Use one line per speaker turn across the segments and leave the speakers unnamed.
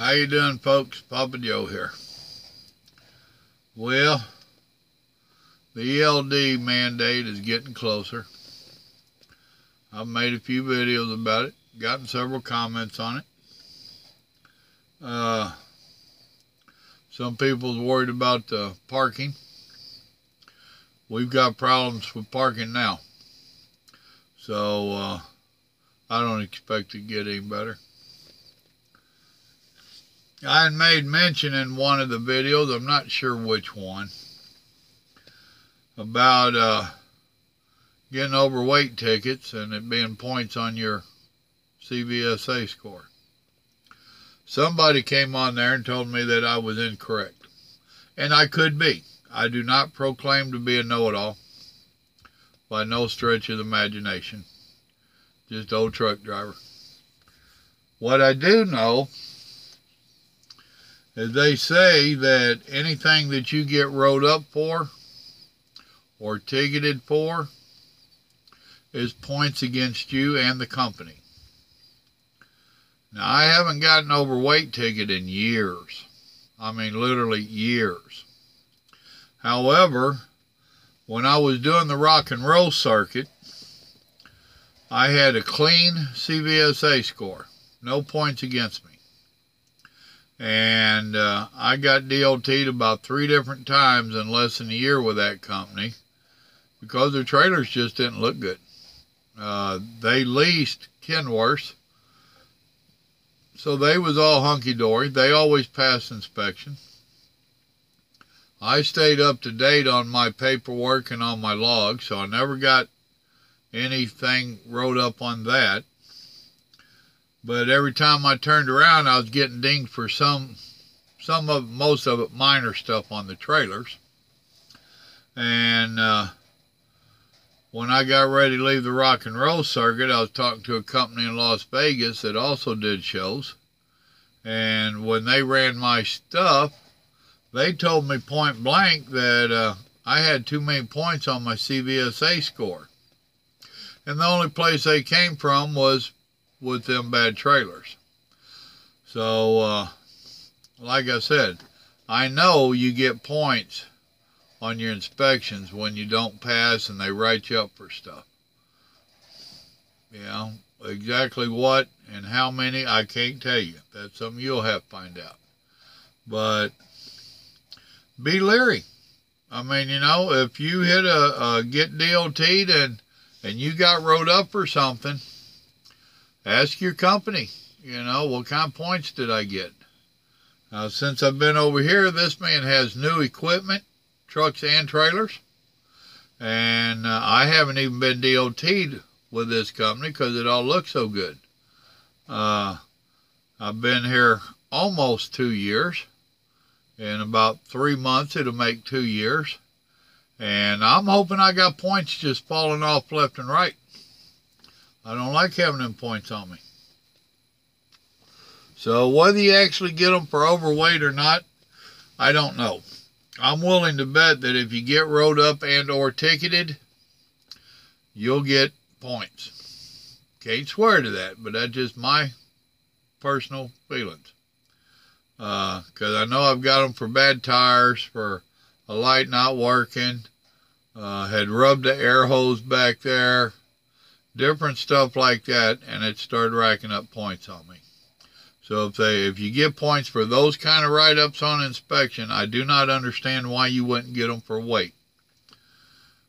How you doing, folks? Papa Joe here. Well, the ELD mandate is getting closer. I've made a few videos about it, gotten several comments on it. Some people's worried about the parking. We've got problems with parking now. So, I don't expect it to get any better. I had made mention in one of the videos, I'm not sure which one, about getting overweight tickets and it being points on your CSA score. Somebody came on there and told me that I was incorrect. And I could be. I do not proclaim to be a know-it-all by no stretch of the imagination. Just old truck driver. What I do know is they say that anything that you get wrote up for or ticketed for is points against you and the company. Now, I haven't gotten an overweight ticket in years. I mean, literally years. However, when I was doing the rock and roll circuit, I had a clean CSA score. No points against me. And I got DOT'd about 3 different times in less than a year with that company because their trailers just didn't look good. They leased Kenworths, so they was all hunky-dory. They always passed inspection. I stayed up to date on my paperwork and on my logs, so I never got anything wrote up on that. But every time I turned around, I was getting dinged for most of it minor stuff on the trailers. And when I got ready to leave the rock and roll circuit, I was talking to a company in Las Vegas that also did shows. And when they ran my stuff, they told me point blank that I had too many points on my CSA score. And the only place they came from was with them bad trailers. So, like I said, I know you get points on your inspections when you don't pass and they write you up for stuff. You know, exactly what and how many, I can't tell you. That's something you'll have to find out. But be leery. I mean, you know, if you hit a get DOT'd and you got wrote up for something, ask your company, you know, what kind of points did I get? Since I've been over here, this man has new equipment, trucks and trailers. And I haven't even been DOT'd with this company because it all looks so good. I've been here almost 2 years. In about 3 months, it'll make 2 years. And I'm hoping I got points just falling off left and right. I don't like having them points on me. So whether you actually get them for overweight or not, I don't know. I'm willing to bet that if you get wrote up and or ticketed, you'll get points. Can't swear to that, but that's just my personal feelings. Because I know I've got them for bad tires, for a light not working, had rubbed the air hose back there, different stuff like that, and it started racking up points on me. So if you get points for those kind of write-ups on inspection, I do not understand why you wouldn't get them for weight.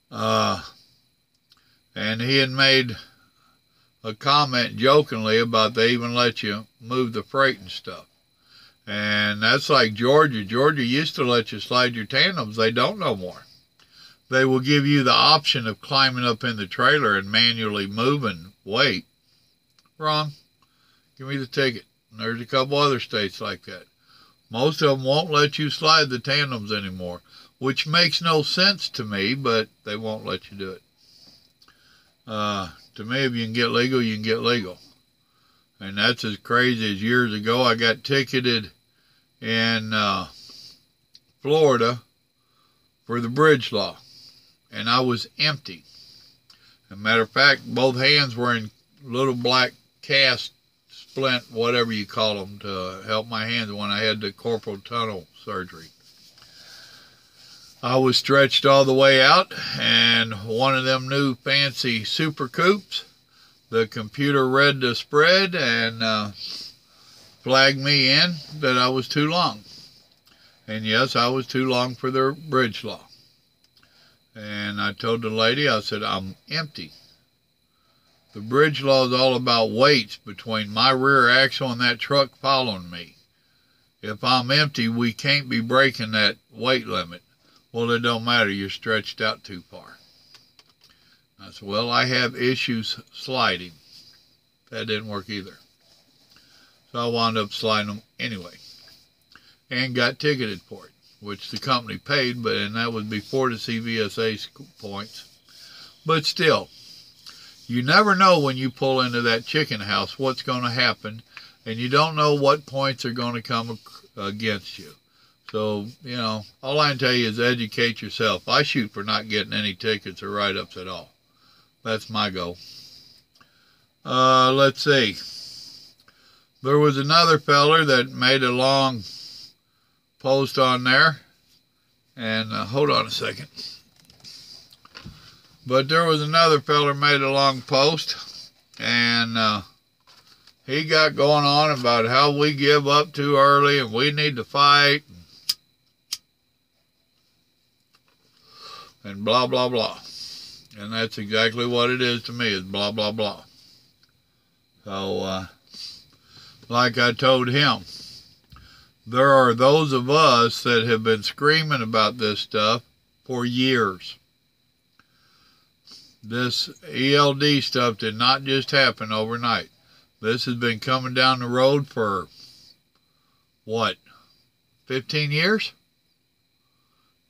And he had made a comment jokingly about they even let you move the freight and stuff. And that's like Georgia. Georgia used to let you slide your tandems. They don't no more. They will give you the option of climbing up in the trailer and manually moving weight. Wrong. Give me the ticket. And there's a couple other states like that. Most of them won't let you slide the tandems anymore, which makes no sense to me, but they won't let you do it. To me, if you can get legal, you can get legal. And that's as crazy as years ago. I got ticketed in Florida for the bridge law. And I was empty. As a matter of fact, both hands were in little black casts splint, whatever you call them, to help my hands when I had the carpal tunnel surgery. I was stretched all the way out, and one of them new fancy super coupes, the computer read the spread and flagged me in that I was too long. And yes, I was too long for their bridge law. And I told the lady, I said, I'm empty. The bridge law is all about weights between my rear axle and that truck following me. If I'm empty, we can't be breaking that weight limit. Well, it don't matter. You're stretched out too far. I said, well, I have issues sliding. That didn't work either. So I wound up sliding them anyway. And got ticketed for it, which the company paid, and that was before the CVSA points. But still, you never know when you pull into that chicken house what's going to happen, and you don't know what points are going to come against you. So, you know, all I can tell you is educate yourself. I shoot for not getting any tickets or write-ups at all. That's my goal. Let's see. There was another feller that made a long post on there, and hold on a second. But there was another feller made a long post, and he got going on about how we give up too early and we need to fight and blah blah blah. And that's exactly what it is to me, is blah blah blah. So like I told him, there are those of us that have been screaming about this stuff for years. This ELD stuff did not just happen overnight. This has been coming down the road for, what, 15 years?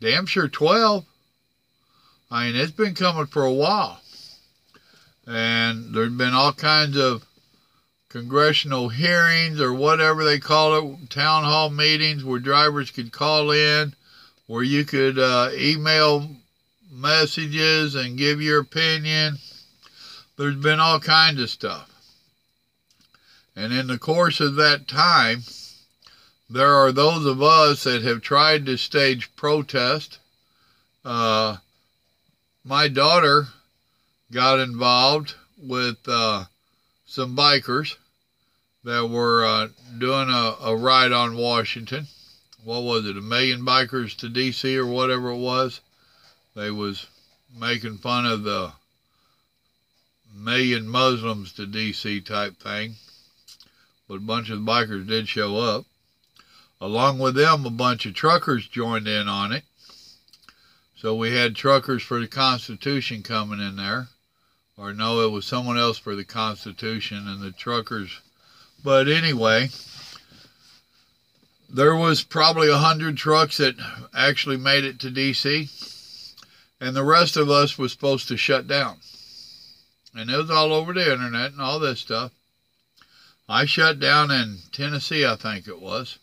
Damn sure 12. I mean, it's been coming for a while. And there's been all kinds of congressional hearings or whatever they call it, town hall meetings where drivers could call in, where you could email messages and give your opinion. There's been all kinds of stuff. And in the course of that time, there are those of us that have tried to stage protest. My daughter got involved with some bikers that were doing a ride on Washington. What was it, 1 million bikers to D.C. or whatever it was? They was making fun of the 1 million Muslims to D.C. type thing. But a bunch of bikers did show up. Along with them, a bunch of truckers joined in on it. So we had truckers for the Constitution coming in there. Or no, it was someone else for the Constitution and the truckers. But anyway, there was probably 100 trucks that actually made it to D.C. And the rest of us was supposed to shut down. And it was all over the internet and all this stuff. I shut down in Tennessee, I think it was.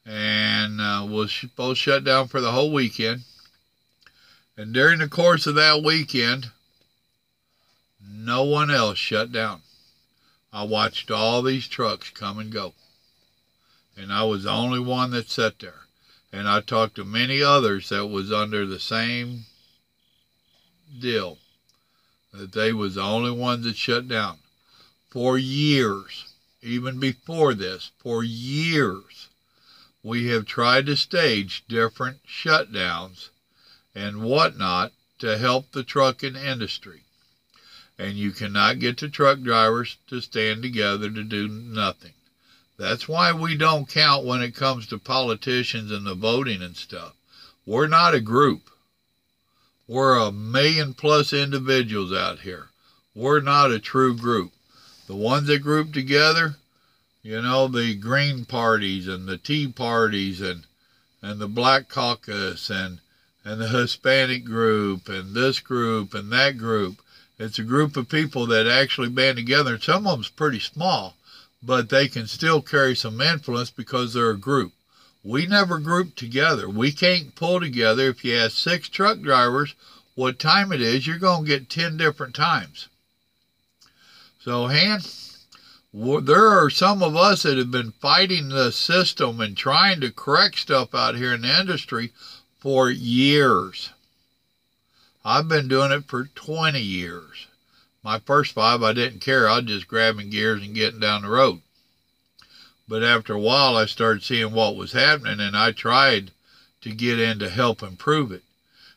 And was supposed to shut down for the whole weekend. And during the course of that weekend, no one else shut down. I watched all these trucks come and go. And I was the only one that sat there. And I talked to many others that was under the same deal. That they was the only ones that shut down. For years, even before this, for years, we have tried to stage different shutdowns and whatnot to help the trucking industry. And you cannot get the truck drivers to stand together to do nothing. That's why we don't count when it comes to politicians and the voting and stuff. We're not a group. We're 1 million plus individuals out here. We're not a true group. The ones that group together, you know, the Green parties and the Tea parties and the Black Caucus and the Hispanic group and this group and that group. It's a group of people that actually band together. Some of them's pretty small, but they can still carry some influence because they're a group. We never group together. We can't pull together. If you ask 6 truck drivers what time it is, you're going to get 10 different times. So, Han, There are some of us that have been fighting the system and trying to correct stuff out here in the industry for years. I've been doing it for 20 years. My first 5, I didn't care. I was just grabbing gears and getting down the road. But after a while, I started seeing what was happening, and I tried to get in to help improve it.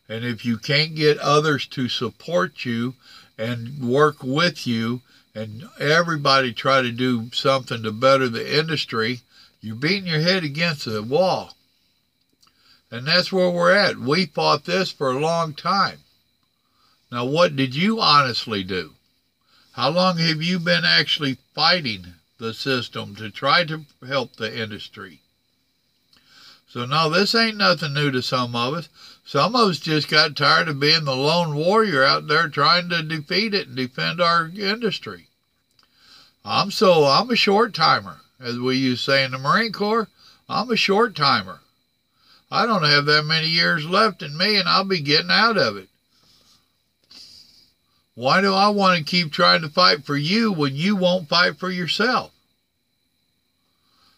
And if you can't get others to support you and work with you, and everybody try to do something to better the industry, you're beating your head against the wall. And that's where we're at. We fought this for a long time. Now, what did you honestly do? How long have you been actually fighting the system to try to help the industry? So, no, this ain't nothing new to some of us. Some of us just got tired of being the lone warrior out there trying to defeat it and defend our industry. I'm a short timer, as we used to say in the Marine Corps. I'm a short timer. I don't have that many years left in me, and I'll be getting out of it. Why do I want to keep trying to fight for you when you won't fight for yourself?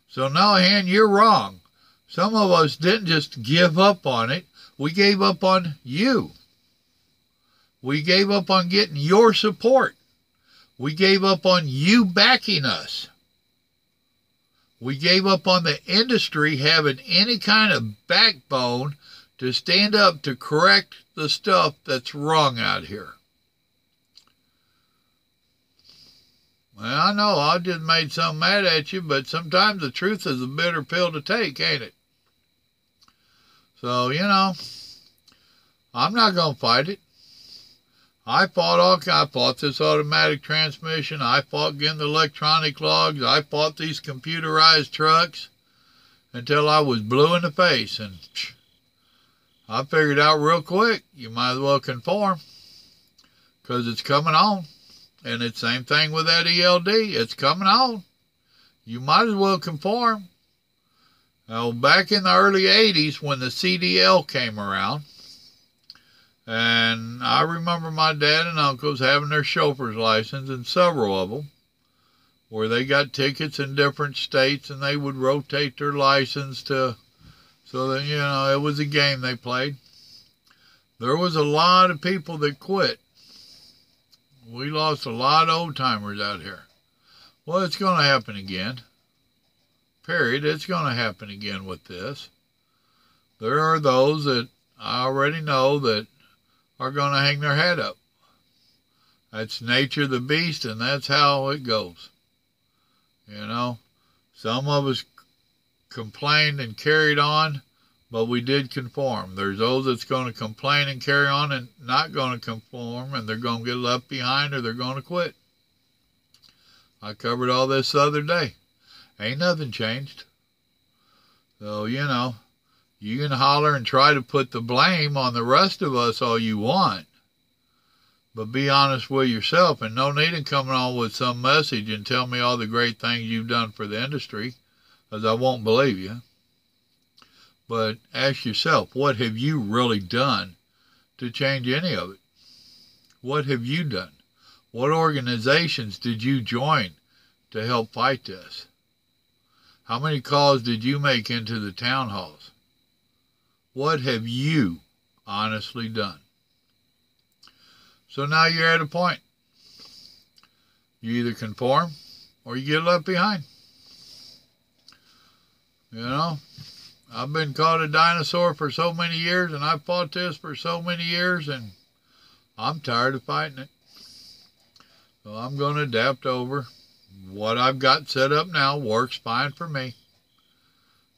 So no, Han, you're wrong. Some of us didn't just give up on it. We gave up on you. We gave up on getting your support. We gave up on you backing us. We gave up on the industry having any kind of backbone to stand up to correct the stuff that's wrong out here. Well, I know I just made some mad at you, but sometimes the truth is a bitter pill to take, ain't it? So, I'm not going to fight it. I fought this automatic transmission. I fought getting the electronic logs. I fought these computerized trucks until I was blue in the face. And I figured out real quick, you might as well conform because it's coming on. And it's the same thing with that ELD. It's coming on. You might as well conform. Now, back in the early 80s when the CDL came around, and I remember my dad and uncles having their chauffeur's license, and several of them, where they got tickets in different states, and they would rotate their license so that, it was a game they played. There was a lot of people that quit. We lost a lot of old-timers out here. Well, it's going to happen again. Period. It's going to happen again with this. There are those that I already know that are going to hang their head up. That's nature of the beast, and that's how it goes. Some of us complained and carried on, but we did conform. There's those that's going to complain and carry on and not going to conform, and they're going to get left behind or they're going to quit. I covered all this the other day. Ain't nothing changed. So, you can holler and try to put the blame on the rest of us all you want, but be honest with yourself, and no need in coming on with some message and tell me all the great things you've done for the industry, because I won't believe you. But ask yourself, what have you really done to change any of it? What have you done? What organizations did you join to help fight this? How many calls did you make into the town halls? What have you honestly done? So now you're at a point. You either conform or you get left behind. I've been called a dinosaur for so many years, and I've fought this for so many years, and I'm tired of fighting it. So I'm going to adapt over. What I've got set up now works fine for me.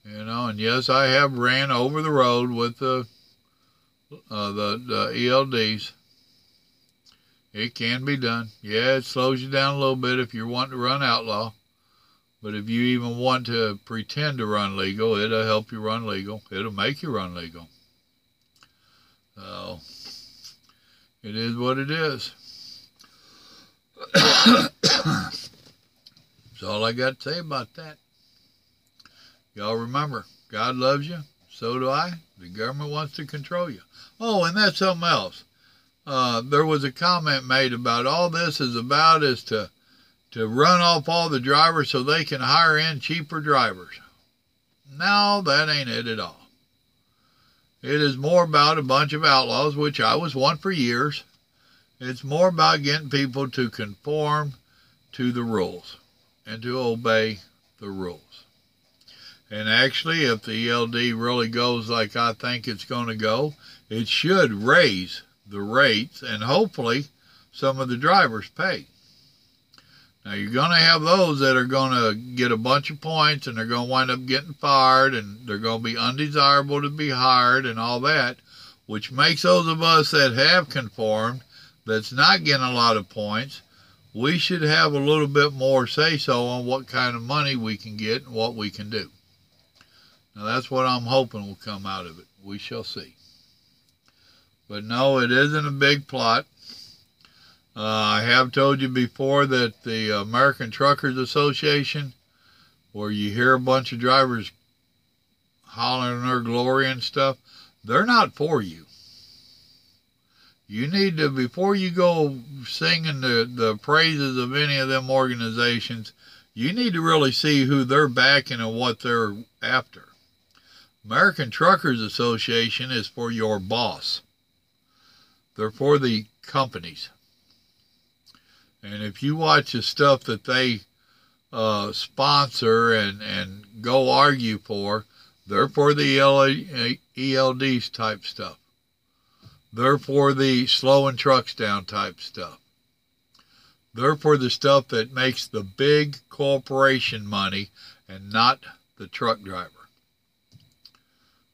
And yes, I have ran over the road with the ELDs. It can be done. Yeah, it slows you down a little bit if you're wanting to run outlaw. But if you even want to pretend to run legal, it'll help you run legal. It'll make you run legal. So, it is what it is. That's all I got to say about that. Y'all remember, God loves you. So do I. The government wants to control you. Oh, and that's something else. There was a comment made about all this is about is to to run off all the drivers so they can hire in cheaper drivers. No, that ain't it at all. It is more about a bunch of outlaws, which I was one for years. It's more about getting people to conform to the rules and to obey the rules. And actually, if the ELD really goes like I think it's going to go, it should raise the rates and hopefully some of the drivers pay. Now, you're going to have those that are going to get a bunch of points and they're going to wind up getting fired and they're going to be undesirable to be hired and all that, which makes those of us that have conformed, that's not getting a lot of points, we should have a little bit more say-so on what kind of money we can get and what we can do. Now, that's what I'm hoping will come out of it. We shall see. But no, it isn't a big plot. I have told you before that the American Truckers Association, where you hear a bunch of drivers hollering their glory and stuff, they're not for you. You need to, before you go singing the praises of any of them organizations, you need to really see who they're backing and what they're after. American Truckers Association is for your boss. They're for the companies. And if you watch the stuff that they sponsor and go argue for, they're for the ELD'S type stuff. They're for the slowing trucks down type stuff. They're for the stuff that makes the big corporation money and not the truck driver.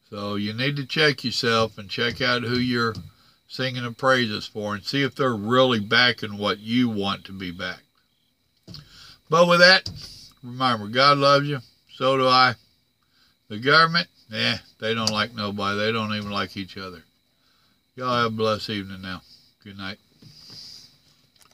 So you need to check yourself and check out who you're singing the praises for and see if they're really backing what you want to be backed. But with that, remember, God loves you. So do I. The government, they don't like nobody. They don't even like each other. Y'all have a blessed evening now. Good night.